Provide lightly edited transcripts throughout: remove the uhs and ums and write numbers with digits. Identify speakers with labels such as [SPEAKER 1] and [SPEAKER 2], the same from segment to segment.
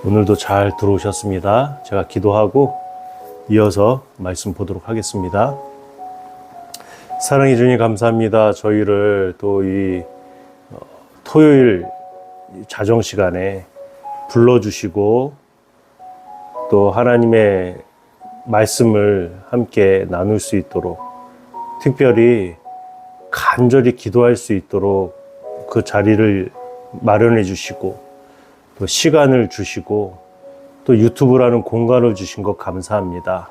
[SPEAKER 1] 오늘도 잘 들어오셨습니다. 제가 기도하고 이어서 말씀 보도록 하겠습니다. 사랑해 주님 감사합니다. 저희를 또 이 토요일 자정 시간에 불러주시고 또 하나님의 말씀을 함께 나눌 수 있도록, 특별히 간절히 기도할 수 있도록 그 자리를 마련해 주시고 또 시간을 주시고 또 유튜브라는 공간을 주신 것 감사합니다.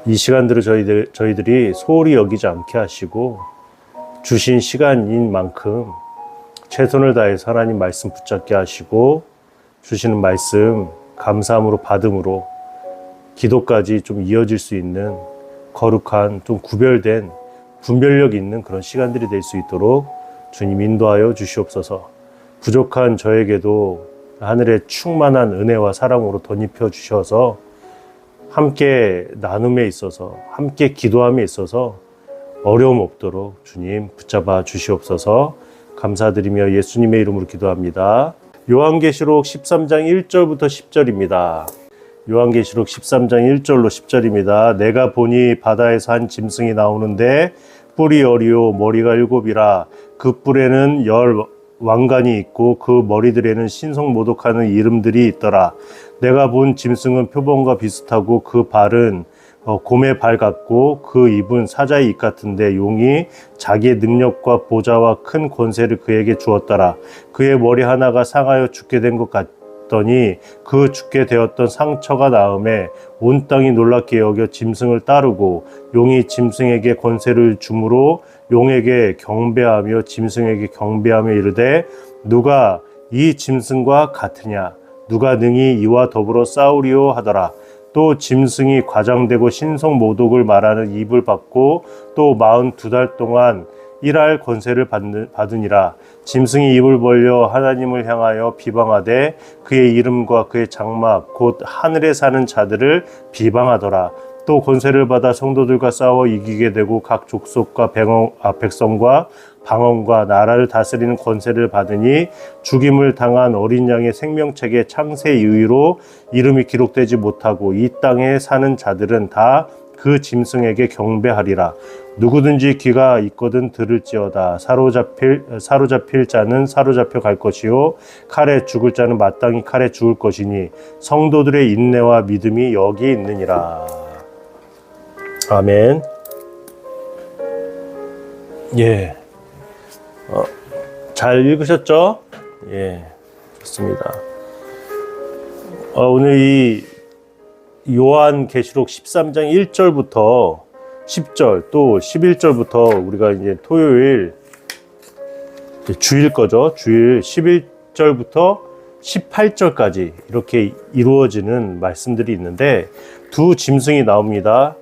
[SPEAKER 1] 이 시간들을 저희들이 소홀히 여기지 않게 하시고 주신 시간인 만큼 최선을 다해서 하나님 말씀 붙잡게 하시고 주시는 말씀 감사함으로 받음으로 기도까지 좀 이어질 수 있는 거룩한, 좀 구별된 분별력 있는 그런 시간들이 될 수 있도록 주님 인도하여 주시옵소서. 부족한 저에게도 하늘의 충만한 은혜와 사랑으로 덧입혀 주셔서 함께 나눔에 있어서, 함께 기도함에 있어서 어려움 없도록 주님 붙잡아 주시옵소서. 감사드리며 예수님의 이름으로 기도합니다. 요한계시록 13장 1절부터 10절입니다. 요한계시록 13장 1절로 10절입니다. 내가 보니 바다에서 한 짐승이 나오는데 뿔이 10이요 머리가 7이라. 그 뿔에는 10 왕관이 있고 그 머리들에는 신성모독하는 이름들이 있더라. 내가 본 짐승은 표범과 비슷하고 그 발은 곰의 발 같고 그 입은 사자의 입 같은데 용이 자기의 능력과 보좌와 큰 권세를 그에게 주었더라. 그의 머리 하나가 상하여 죽게 된 것 같더니 그 죽게 되었던 상처가 나음에 온 땅이 놀랍게 여겨 짐승을 따르고 용이 짐승에게 권세를 주므로 용에게 경배하며 짐승에게 경배하며 이르되 누가 이 짐승과 같으냐, 누가 능히 이와 더불어 싸우리요 하더라. 또 짐승이 과장되고 신성모독을 말하는 입을 받고 또 42달 동안 일할 권세를 받으니라. 짐승이 입을 벌려 하나님을 향하여 비방하되 그의 이름과 그의 장막 곧 하늘에 사는 자들을 비방하더라. 또 권세를 받아 성도들과 싸워 이기게 되고 각 족속과 백성과 방언과 나라를 다스리는 권세를 받으니 죽임을 당한 어린 양의 생명책의 창세 이후로 이름이 기록되지 못하고 이 땅에 사는 자들은 다 그 짐승에게 경배하리라. 누구든지 귀가 있거든 들을지어다. 사로잡힐 자는 사로잡혀 갈 것이요 칼에 죽을 자는 마땅히 칼에 죽을 것이니 성도들의 인내와 믿음이 여기 있느니라. 아멘. 예. 잘 읽으셨죠? 예. 좋습니다. 오늘 이 요한계시록 13장 1절부터 10절 또 11절부터 우리가 이제 토요일 주일 거죠. 주일 11절부터 18절까지 이렇게 이루어지는 말씀들이 있는데 두 짐승이 나옵니다.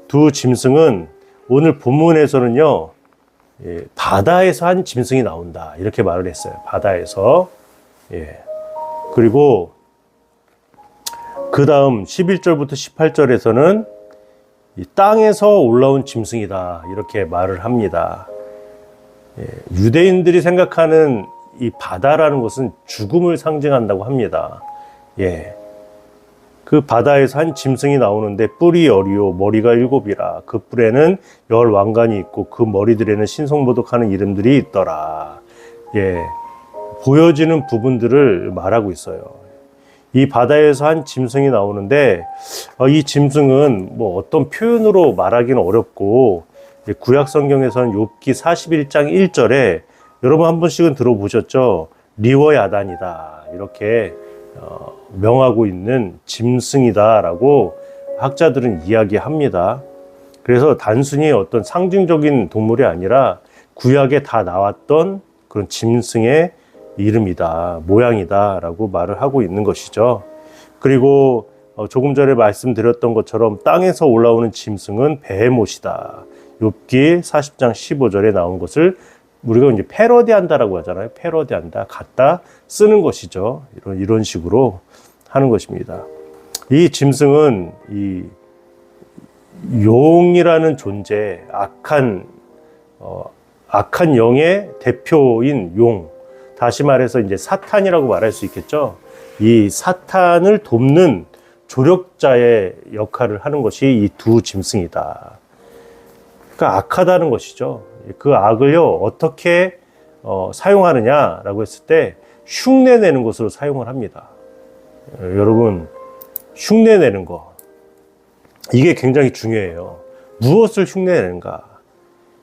[SPEAKER 1] 두 짐승은 오늘 본문에서는요, 바다에서 한 짐승이 나온다 이렇게 말을 했어요. 바다에서. 그리고 그 다음 11절부터 18절에서는 이 땅에서 올라온 짐승이다 이렇게 말을 합니다. 유대인들이 생각하는 이 바다라는 것은 죽음을 상징한다고 합니다. 그 바다에서 한 짐승이 나오는데 뿔이 10이요 머리가 7이라. 그 뿔에는 10 왕관이 있고 그 머리들에는 신성모독하는 이름들이 있더라. 보여지는 부분들을 말하고 있어요. 이 바다에서 한 짐승이 나오는데 이 짐승은 뭐 어떤 표현으로 말하기는 어렵고 구약 성경에서는 욥기 41장 1절에 여러분 한 번씩은 들어보셨죠? 리워야단이다 이렇게 명하고 있는 짐승이다라고 학자들은 이야기합니다. 그래서 단순히 어떤 상징적인 동물이 아니라 구약에 다 나왔던 그런 짐승의 이름이다, 모양이다 라고 말을 하고 있는 것이죠. 그리고 조금 전에 말씀드렸던 것처럼 땅에서 올라오는 짐승은 베헤못이다. 욥기 40장 15절에 나온 것을 우리가 이제 패러디한다라고 하잖아요. 패러디한다, 갖다 쓰는 것이죠. 이런 식으로 하는 것입니다. 이 짐승은 이 용이라는 존재, 악한 영의 대표인 용, 다시 말해서 이제 사탄이라고 말할 수 있겠죠. 이 사탄을 돕는 조력자의 역할을 하는 것이 이 두 짐승이다. 그러니까 악하다는 것이죠. 그 악을요, 어떻게 사용하느냐라고 했을 때 흉내내는 것으로 사용을 합니다. 여러분, 흉내내는 거, 이게 굉장히 중요해요. 무엇을 흉내내는가?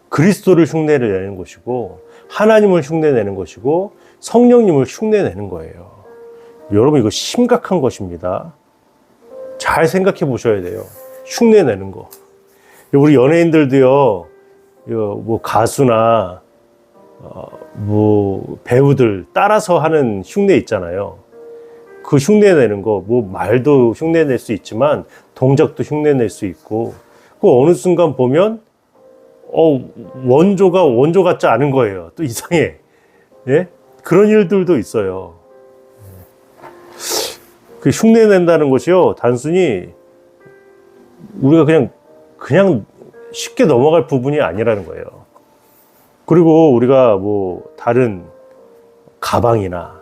[SPEAKER 1] 그리스도를 흉내내는 것이고, 하나님을 흉내내는 것이고, 성령님을 흉내내는 거예요. 여러분, 이거 심각한 것입니다. 잘 생각해 보셔야 돼요. 흉내내는 거. 우리 연예인들도요, 뭐 가수나 뭐 배우들 따라서 하는 흉내 있잖아요. 그 흉내내는 거, 뭐 말도 흉내낼 수 있지만 동작도 흉내낼 수 있고, 그 어느 순간 보면 원조가 원조 같지 않은 거예요. 또 이상해. 예? 그런 일들도 있어요. 그 흉내낸다는 것이요, 단순히 우리가 그냥 쉽게 넘어갈 부분이 아니라는 거예요. 그리고 우리가 뭐 다른 가방이나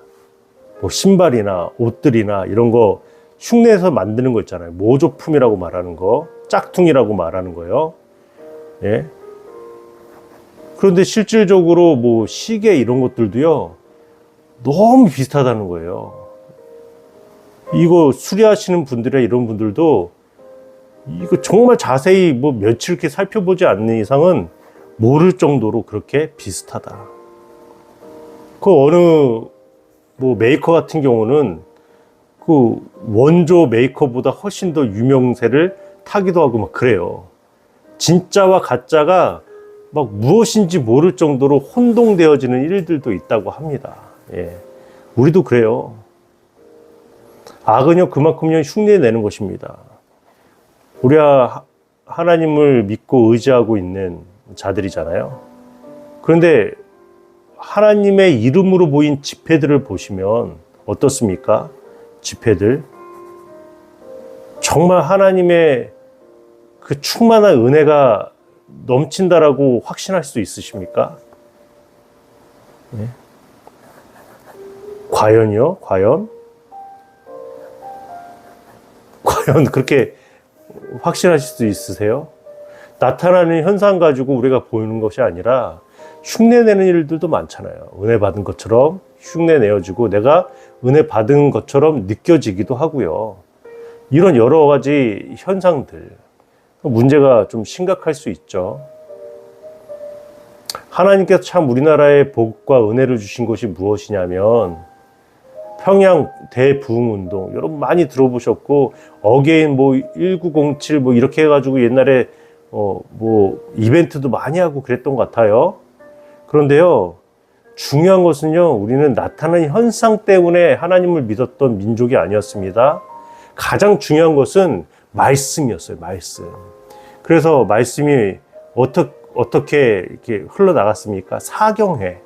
[SPEAKER 1] 뭐 신발이나 옷들이나 이런 거 흉내해서 만드는 거 있잖아요. 모조품이라고 말하는 거, 짝퉁이라고 말하는 거요. 예. 그런데 실질적으로 뭐 시계 이런 것들도요, 너무 비슷하다는 거예요. 이거 수리하시는 분들이나 이런 분들도 이거 정말 자세히 뭐 며칠 이렇게 살펴보지 않는 이상은 모를 정도로 그렇게 비슷하다. 그 어느 뭐 메이커 같은 경우는 그 원조 메이커보다 훨씬 더 유명세를 타기도 하고 막 그래요. 진짜와 가짜가 막 무엇인지 모를 정도로 혼동되어지는 일들도 있다고 합니다. 예. 우리도 그래요. 악은요, 그만큼요, 흉내내는 것입니다. 우리가 하나님을 믿고 의지하고 있는 자들이잖아요. 그런데 하나님의 이름으로 보인 집회들을 보시면 어떻습니까? 집회들. 정말 하나님의 그 충만한 은혜가 넘친다라고 확신할 수 있으십니까? 네. 과연요? 과연 그렇게 확신하실 수 있으세요? 나타나는 현상 가지고 우리가 보이는 것이 아니라 흉내내는 일들도 많잖아요. 은혜 받은 것처럼 흉내내어지고 내가 은혜 받은 것처럼 느껴지기도 하고요. 이런 여러 가지 현상들, 문제가 좀 심각할 수 있죠. 하나님께서 참 우리나라에 복과 은혜를 주신 것이 무엇이냐면 평양 대부흥운동, 여러분 많이 들어보셨고, 어게인 뭐 1907 뭐 이렇게 해가지고 옛날에 뭐 이벤트도 많이 하고 그랬던 것 같아요. 그런데요, 중요한 것은요, 우리는 나타나는 현상 때문에 하나님을 믿었던 민족이 아니었습니다. 가장 중요한 것은 말씀이었어요. 말씀. 그래서 말씀이 어떻게 이렇게 흘러나갔습니까? 사경회.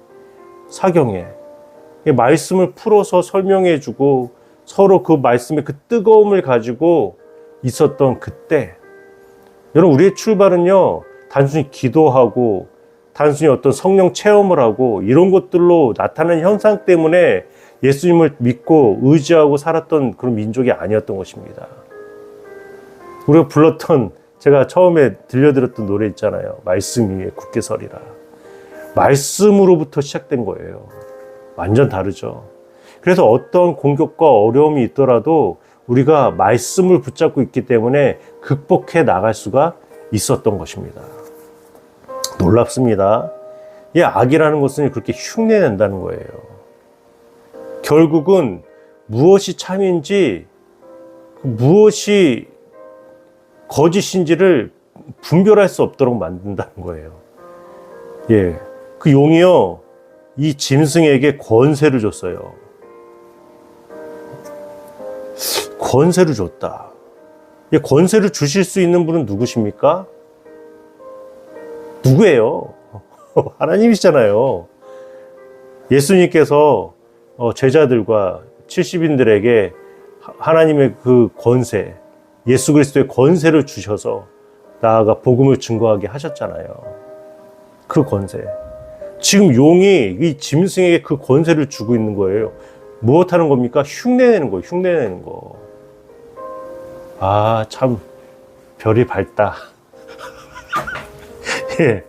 [SPEAKER 1] 말씀을 풀어서 설명해주고 서로 그 말씀의 그 뜨거움을 가지고 있었던 그때, 여러분, 우리의 출발은요, 단순히 기도하고 단순히 어떤 성령 체험을 하고 이런 것들로 나타나는 현상 때문에 예수님을 믿고 의지하고 살았던 그런 민족이 아니었던 것입니다. 우리가 불렀던, 제가 처음에 들려드렸던 노래 있잖아요. 말씀 위에 굳게 서리라. 말씀으로부터 시작된 거예요. 완전 다르죠. 그래서 어떤 공격과 어려움이 있더라도 우리가 말씀을 붙잡고 있기 때문에 극복해 나갈 수가 있었던 것입니다. 놀랍습니다. 이 악이라는 것은 그렇게 흉내낸다는 거예요. 결국은 무엇이 참인지, 무엇이 거짓인지를 분별할 수 없도록 만든다는 거예요. 예, 그 용이요, 이 짐승에게 권세를 줬어요. 권세를 줬다. 이 권세를 주실 수 있는 분은 누구십니까? 누구예요? 하나님이시잖아요. 예수님께서 제자들과 70인들에게 하나님의 그 권세, 예수 그리스도의 권세를 주셔서 나아가 복음을 증거하게 하셨잖아요. 그 권세. 지금 용이 이 짐승에게 그 권세를 주고 있는 거예요. 무엇 하는 겁니까? 흉내내는 거예요. 흉내내는 거. 아, 참 별이 밝다. 예.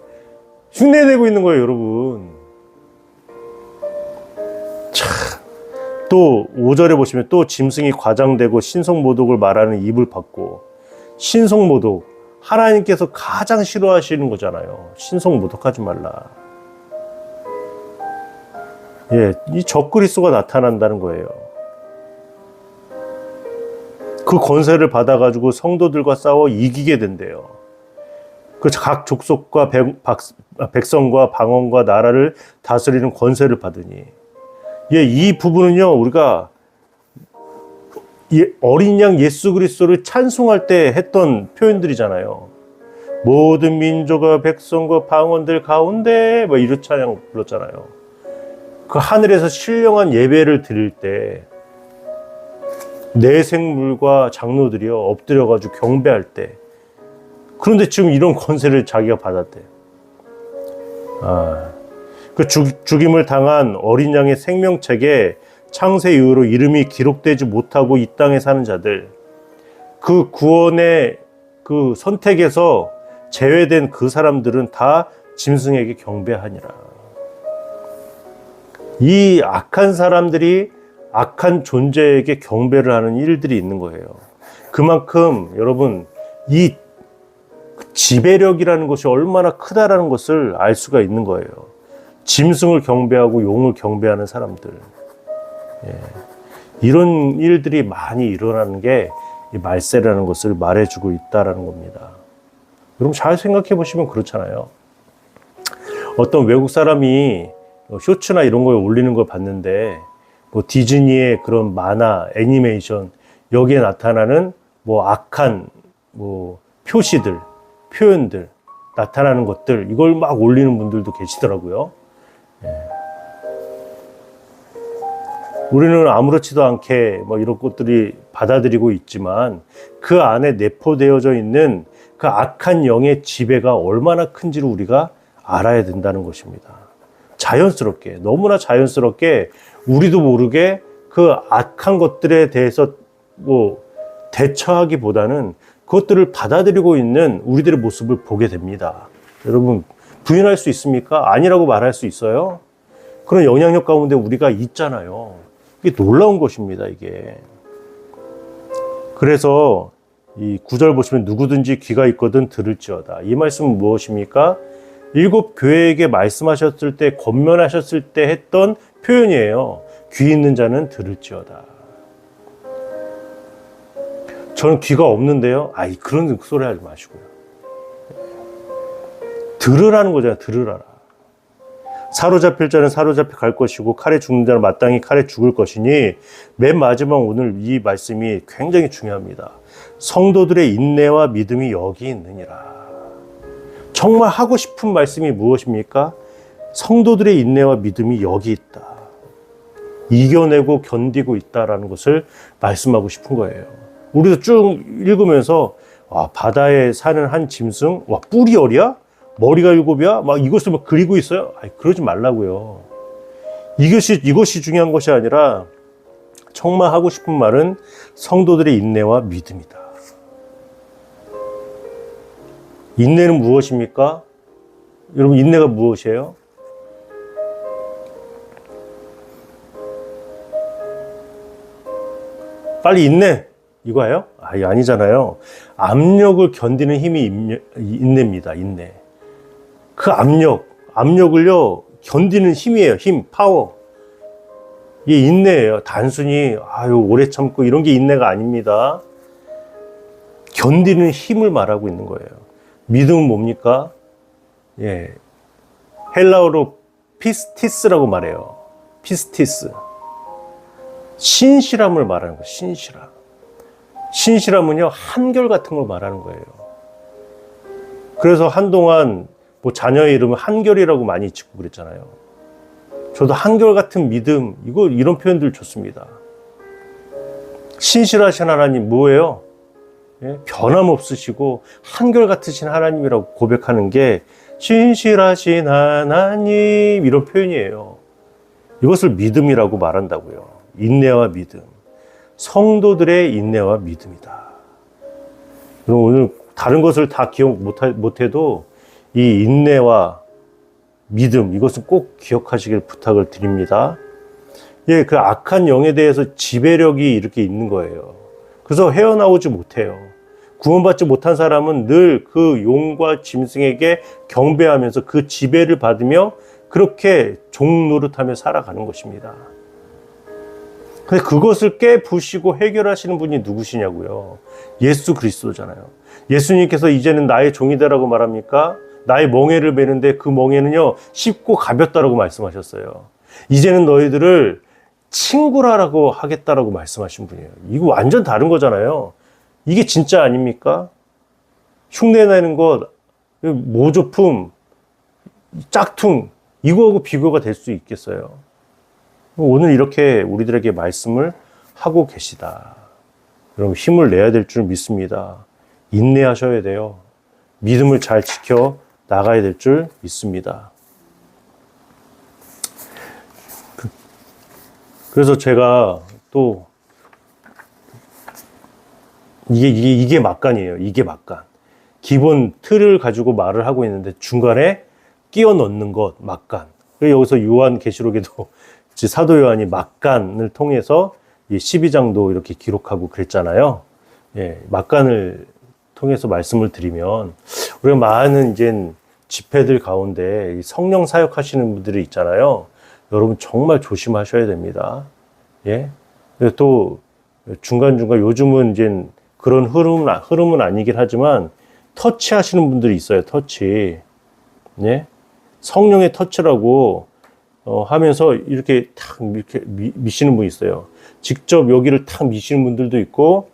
[SPEAKER 1] 흉내내고 있는 거예요, 여러분. 참. 또 5절에 보시면 또 짐승이 과장되고 신성모독을 말하는 입을 받고, 신성모독, 하나님께서 가장 싫어하시는 거잖아요. 신성모독하지 말라. 예, 이 적그리스도가 나타난다는 거예요. 그 권세를 받아가지고 성도들과 싸워 이기게 된대요. 그 각 족속과 백성과 방언과 나라를 다스리는 권세를 받으니. 예, 이 부분은요, 우리가 어린 양 예수 그리스도를 찬송할 때 했던 표현들이잖아요. 모든 민족과 백성과 방언들 가운데 뭐 이런 찬양 불렀잖아요. 그 하늘에서 신령한 예배를 드릴 때 내생물과 장로들이요 엎드려가지고 경배할 때, 그런데 지금 이런 권세를 자기가 받았대. 그 죽임을 당한 어린 양의 생명책에 창세 이후로 이름이 기록되지 못하고 이 땅에 사는 자들, 그 구원의 그 선택에서 제외된 그 사람들은 다 짐승에게 경배하니라. 이 악한 사람들이 악한 존재에게 경배를 하는 일들이 있는 거예요. 그만큼 여러분, 이 지배력이라는 것이 얼마나 크다라는 것을 알 수가 있는 거예요. 짐승을 경배하고 용을 경배하는 사람들. 예. 이런 일들이 많이 일어나는 게 이 말세라는 것을 말해주고 있다라는 겁니다. 여러분 잘 생각해 보시면 그렇잖아요. 어떤 외국 사람이 쇼츠나 이런 거에 올리는 걸 봤는데, 뭐 디즈니의 그런 만화, 애니메이션, 여기에 나타나는 뭐 악한 뭐 표시들, 표현들, 나타나는 것들, 이걸 막 올리는 분들도 계시더라고요. 예. 우리는 아무렇지도 않게 뭐 이런 것들이 받아들이고 있지만 그 안에 내포되어져 있는 그 악한 영의 지배가 얼마나 큰지를 우리가 알아야 된다는 것입니다. 자연스럽게, 너무나 자연스럽게 우리도 모르게 그 악한 것들에 대해서 뭐 대처하기보다는 그것들을 받아들이고 있는 우리들의 모습을 보게 됩니다. 여러분 부인할 수 있습니까? 아니라고 말할 수 있어요? 그런 영향력 가운데 우리가 있잖아요. 이게 놀라운 것입니다, 이게. 그래서 이 9절 보시면 누구든지 귀가 있거든 들을지어다. 이 말씀은 무엇입니까? 7 교회에게 말씀하셨을 때, 권면하셨을 때 했던 표현이에요. 귀 있는 자는 들을지어다. 저는 귀가 없는데요. 그런 소리 하지 마시고요. 들으라는 거잖아요. 들으라라. 사로잡힐 자는 사로잡혀 갈 것이고 칼에 죽는 자는 마땅히 칼에 죽을 것이니, 맨 마지막 오늘 이 말씀이 굉장히 중요합니다. 성도들의 인내와 믿음이 여기 있느니라. 정말 하고 싶은 말씀이 무엇입니까? 성도들의 인내와 믿음이 여기 있다. 이겨내고 견디고 있다라는 것을 말씀하고 싶은 거예요. 우리도 쭉 읽으면서 바다에 사는 한 짐승, 뿔이 열이야? 머리가 7이야? 막 이것을 막 그리고 있어요? 그러지 말라고요. 이것이 중요한 것이 아니라 정말 하고 싶은 말은 성도들의 인내와 믿음이다. 인내는 무엇입니까? 여러분 인내가 무엇이에요? 빨리 인내! 이거예요? 아니잖아요. 압력을 견디는 힘이 인내입니다. 인내. 그 압력을요 견디는 힘이에요. 힘, 파워. 이게 인내예요. 단순히 오래 참고 이런 게 인내가 아닙니다. 견디는 힘을 말하고 있는 거예요. 믿음은 뭡니까? 예, 헬라어로 피스티스라고 말해요. 피스티스. 신실함을 말하는 거예요. 신실함. 신실함은요 한결같은 걸 말하는 거예요. 그래서 한동안 뭐 자녀의 이름을 한결이라고 많이 짓고 그랬잖아요. 저도 한결같은 믿음, 이런 표현들 좋습니다. 신실하신 하나님 뭐예요? 예? 변함없으시고 한결같으신 하나님이라고 고백하는 게 신실하신 하나님, 이런 표현이에요. 이것을 믿음이라고 말한다고요. 인내와 믿음. 성도들의 인내와 믿음이다. 그럼 오늘 다른 것을 다 기억 못해도 이 인내와 믿음, 이것은 꼭 기억하시길 부탁을 드립니다. 예, 그 악한 영에 대해서 지배력이 이렇게 있는 거예요. 그래서 헤어나오지 못해요. 구원받지 못한 사람은 늘 그 용과 짐승에게 경배하면서 그 지배를 받으며 그렇게 종노릇하며 살아가는 것입니다. 근데 그것을 깨부시고 해결하시는 분이 누구시냐고요? 예수 그리스도잖아요. 예수님께서 이제는 나의 종이다라고 말합니까? 나의 멍에를 메는데 그 멍에는요 쉽고 가볍다라고 말씀하셨어요. 이제는 너희들을 친구라고 하겠다라고 말씀하신 분이에요. 이거 완전 다른 거잖아요. 이게 진짜 아닙니까? 흉내내는 것, 모조품, 짝퉁, 이거하고 비교가 될 수 있겠어요? 오늘 이렇게 우리들에게 말씀을 하고 계시다. 여러분 힘을 내야 될 줄 믿습니다. 인내하셔야 돼요. 믿음을 잘 지켜 나가야 될 줄 믿습니다. 그래서 제가 또 이게 막간이에요. 이게 막간. 기본 틀을 가지고 말을 하고 있는데 중간에 끼워 넣는 것, 막간. 그래서 여기서 요한계시록에도 사도 요한이 막간을 통해서 12장도 이렇게 기록하고 그랬잖아요. 예, 막간을 통해서 말씀을 드리면 우리가 많은 이제 집회들 가운데 성령 사역하시는 분들이 있잖아요. 여러분 정말 조심하셔야 됩니다. 예, 또 중간중간 요즘은 이제 그런 흐름은 아니긴 하지만 터치하시는 분들이 있어요. 터치. 예, 성령의 터치라고 하면서 이렇게 탁 이렇게 미시는 분이 있어요. 직접 여기를 탁 미시는 분들도 있고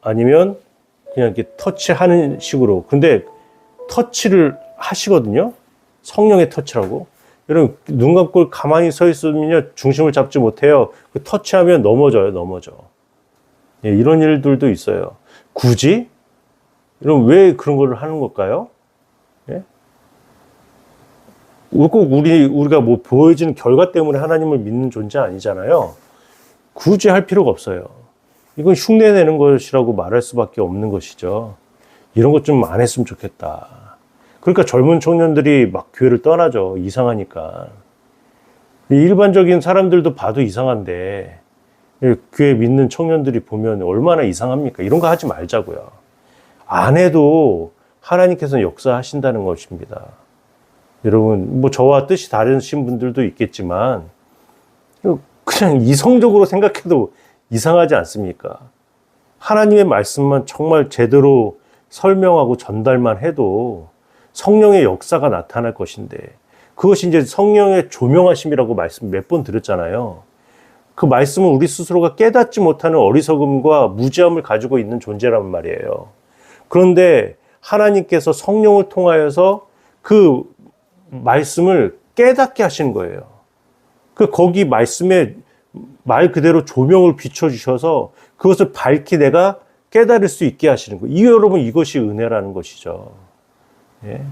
[SPEAKER 1] 아니면 그냥 이렇게 터치하는 식으로. 근데 터치를 하시거든요. 성령의 터치라고. 여러분 눈 감고 가만히 서 있으면요 중심을 잡지 못해요. 그 터치하면 넘어져. 예, 이런 일들도 있어요. 굳이? 여러분 왜 그런 걸 하는 걸까요? 예? 꼭 우리가 뭐 보여지는 결과 때문에 하나님을 믿는 존재 아니잖아요. 굳이 할 필요가 없어요. 이건 흉내내는 것이라고 말할 수밖에 없는 것이죠. 이런 것 좀 안 했으면 좋겠다. 그러니까 젊은 청년들이 막 교회를 떠나죠. 이상하니까. 일반적인 사람들도 봐도 이상한데 교회 믿는 청년들이 보면 얼마나 이상합니까? 이런 거 하지 말자고요. 안 해도 하나님께서는 역사하신다는 것입니다. 여러분 뭐 저와 뜻이 다르신 분들도 있겠지만 그냥 이성적으로 생각해도 이상하지 않습니까? 하나님의 말씀만 정말 제대로 설명하고 전달만 해도 성령의 역사가 나타날 것인데 그것이 이제 성령의 조명하심이라고 말씀 몇 번 드렸잖아요. 그 말씀은 우리 스스로가 깨닫지 못하는 어리석음과 무지함을 가지고 있는 존재란 말이에요. 그런데 하나님께서 성령을 통하여서 그 말씀을 깨닫게 하시는 거예요. 거기 말씀에 말 그대로 조명을 비춰주셔서 그것을 밝히 내가 깨달을 수 있게 하시는 거예요. 여러분 이것이 은혜라는 것이죠. 예?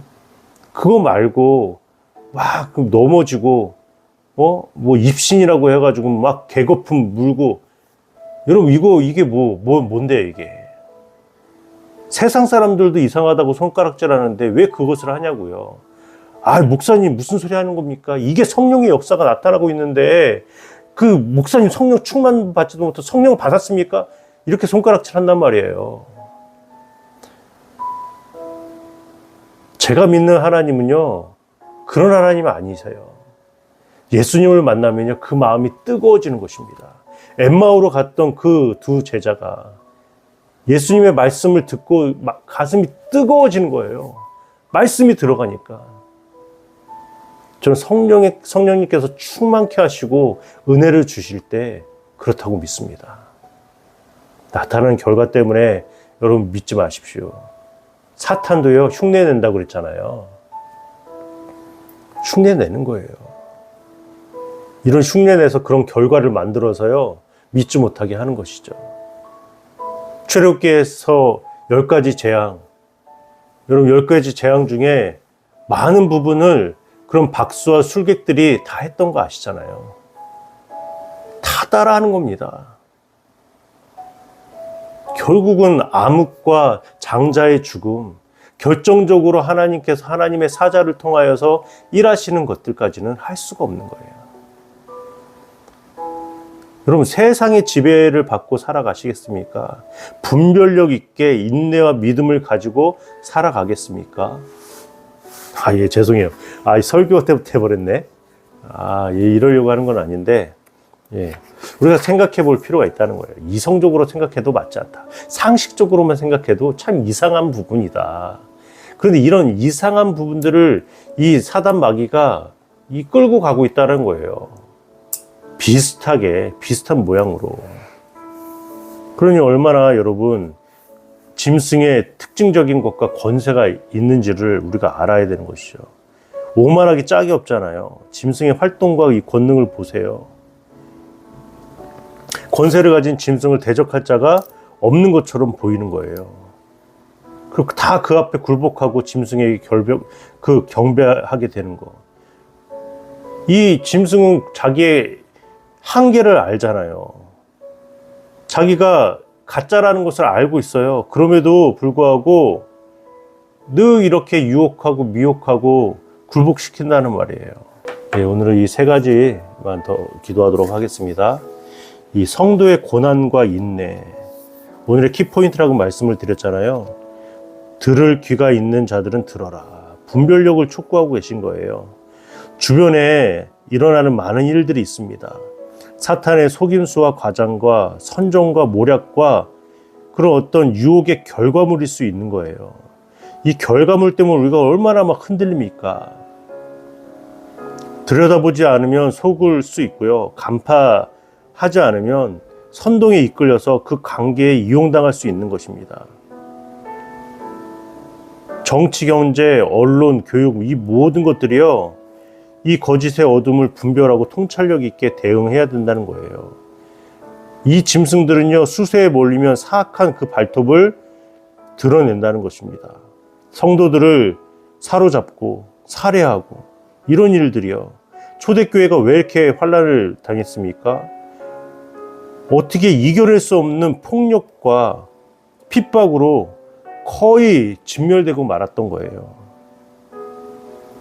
[SPEAKER 1] 그거 말고 막 넘어지고 뭐 입신이라고 해가지고 막 개거품 물고 여러분 이게 뭔데 이게 세상 사람들도 이상하다고 손가락질하는데 왜 그것을 하냐고요. 목사님 무슨 소리 하는 겁니까? 이게 성령의 역사가 나타나고 있는데 그 목사님 성령 충만 받지도 못해 성령 받았습니까? 이렇게 손가락질 한단 말이에요. 제가 믿는 하나님은요 그런 하나님 아니세요. 예수님을 만나면요 그 마음이 뜨거워지는 것입니다. 엠마오로 갔던 그 두 제자가 예수님의 말씀을 듣고 가슴이 뜨거워지는 거예요. 말씀이 들어가니까. 저는 성령님께서 충만케 하시고 은혜를 주실 때 그렇다고 믿습니다. 나타나는 결과 때문에 여러분 믿지 마십시오. 사탄도요 흉내낸다고 그랬잖아요. 흉내내는 거예요. 이런 흉내내서 그런 결과를 만들어서요 믿지 못하게 하는 것이죠. 출애굽기에서 10가지 재앙, 여러분 10가지 재앙 중에 많은 부분을 그런 박수와 술객들이 다 했던 거 아시잖아요. 다 따라하는 겁니다. 결국은 암흑과 장자의 죽음, 결정적으로 하나님께서 하나님의 사자를 통하여서 일하시는 것들까지는 할 수가 없는 거예요. 여러분, 세상의 지배를 받고 살아가시겠습니까? 분별력 있게 인내와 믿음을 가지고 살아가겠습니까? 예, 죄송해요. 설교 때부터 해버렸네. 이러려고 하는 건 아닌데, 우리가 생각해 볼 필요가 있다는 거예요. 이성적으로 생각해도 맞지 않다. 상식적으로만 생각해도 참 이상한 부분이다. 그런데 이런 이상한 부분들을 이 사단 마귀가 이끌고 가고 있다는 거예요. 비슷한 모양으로. 그러니 얼마나 여러분 짐승의 특징적인 것과 권세가 있는지를 우리가 알아야 되는 것이죠. 오만하기 짝이 없잖아요. 짐승의 활동과 이 권능을 보세요. 권세를 가진 짐승을 대적할 자가 없는 것처럼 보이는 거예요. 그리고 다 그 앞에 굴복하고 짐승에게 경배하게 되는 거. 이 짐승은 자기의 한계를 알잖아요. 자기가 가짜라는 것을 알고 있어요. 그럼에도 불구하고 늘 이렇게 유혹하고 미혹하고 굴복시킨다는 말이에요. 오늘은 이 세 가지만 더 기도하도록 하겠습니다. 이 성도의 고난과 인내, 오늘의 키포인트라고 말씀을 드렸잖아요. 들을 귀가 있는 자들은 들어라. 분별력을 촉구하고 계신 거예요. 주변에 일어나는 많은 일들이 있습니다. 사탄의 속임수와 과장과 선정과 모략과 그런 어떤 유혹의 결과물일 수 있는 거예요. 이 결과물 때문에 우리가 얼마나 막 흔들립니까? 들여다보지 않으면 속을 수 있고요. 간파하지 않으면 선동에 이끌려서 그 관계에 이용당할 수 있는 것입니다. 정치, 경제, 언론, 교육, 이 모든 것들이요, 이 거짓의 어둠을 분별하고 통찰력 있게 대응해야 된다는 거예요. 이 짐승들은요, 수세에 몰리면 사악한 그 발톱을 드러낸다는 것입니다. 성도들을 사로잡고 살해하고 이런 일들이요. 초대교회가 왜 이렇게 환난을 당했습니까? 어떻게 이겨낼 수 없는 폭력과 핍박으로 거의 진멸되고 말았던 거예요.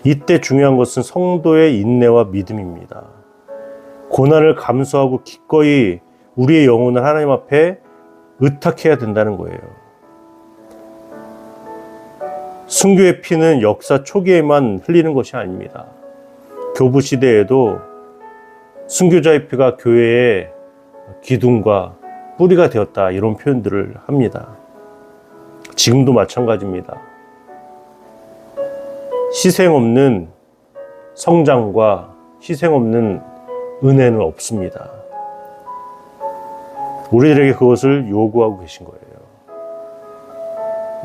[SPEAKER 1] 이때 중요한 것은 성도의 인내와 믿음입니다. 고난을 감수하고 기꺼이 우리의 영혼을 하나님 앞에 의탁해야 된다는 거예요. 순교의 피는 역사 초기에만 흘리는 것이 아닙니다. 교부 시대에도 순교자의 피가 교회의 기둥과 뿌리가 되었다, 이런 표현들을 합니다. 지금도 마찬가지입니다. 희생 없는 성장과 희생 없는 은혜는 없습니다. 우리들에게 그것을 요구하고 계신 거예요.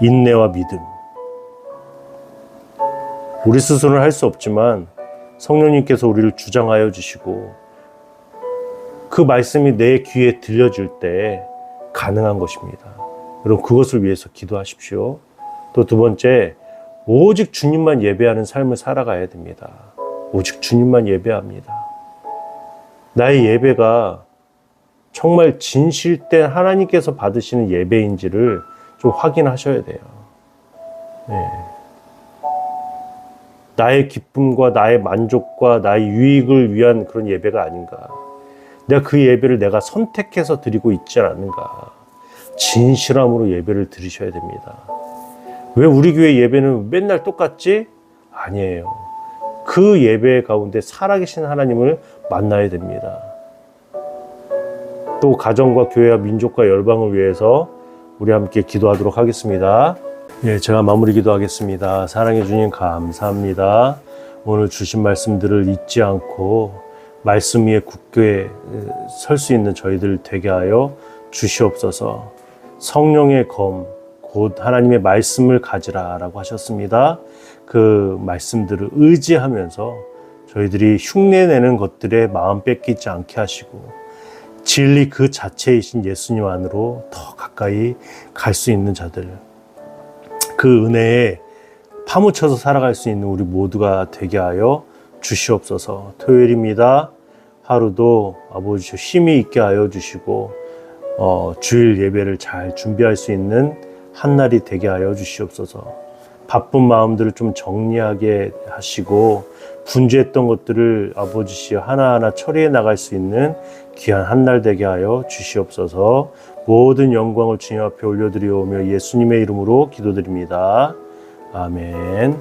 [SPEAKER 1] 인내와 믿음. 우리 스스로는 할 수 없지만 성령님께서 우리를 주장하여 주시고 그 말씀이 내 귀에 들려질 때 가능한 것입니다. 여러분, 그것을 위해서 기도하십시오. 또 두 번째, 오직 주님만 예배하는 삶을 살아가야 됩니다. 오직 주님만 예배합니다. 나의 예배가 정말 진실된 하나님께서 받으시는 예배인지를 좀 확인하셔야 돼요. 나의 기쁨과 나의 만족과 나의 유익을 위한 그런 예배가 아닌가. 내가 그 예배를 내가 선택해서 드리고 있지 않는가. 진실함으로 예배를 드리셔야 됩니다. 왜 우리 교회 예배는 맨날 똑같지? 아니에요. 그 예배 가운데 살아계신 하나님을 만나야 됩니다. 또 가정과 교회와 민족과 열방을 위해서 우리 함께 기도하도록 하겠습니다. 제가 마무리 기도하겠습니다. 사랑해 주님 감사합니다. 오늘 주신 말씀들을 잊지 않고 말씀 위에 굳게 설 수 있는 저희들 되게 하여 주시옵소서. 성령의 검, 곧 하나님의 말씀을 가지라 라고 하셨습니다. 그 말씀들을 의지하면서 저희들이 흉내내는 것들에 마음 뺏기지 않게 하시고 진리 그 자체이신 예수님 안으로 더 가까이 갈 수 있는 자들, 그 은혜에 파묻혀서 살아갈 수 있는 우리 모두가 되게 하여 주시옵소서. 토요일입니다. 하루도 아버지 힘이 있게 하여 주시고 주일 예배를 잘 준비할 수 있는 한 날이 되게 하여 주시옵소서. 바쁜 마음들을 좀 정리하게 하시고 분주했던 것들을 아버지시여 하나하나 처리해 나갈 수 있는 귀한 한 날 되게 하여 주시옵소서. 모든 영광을 주님 앞에 올려드리오며 예수님의 이름으로 기도드립니다. 아멘.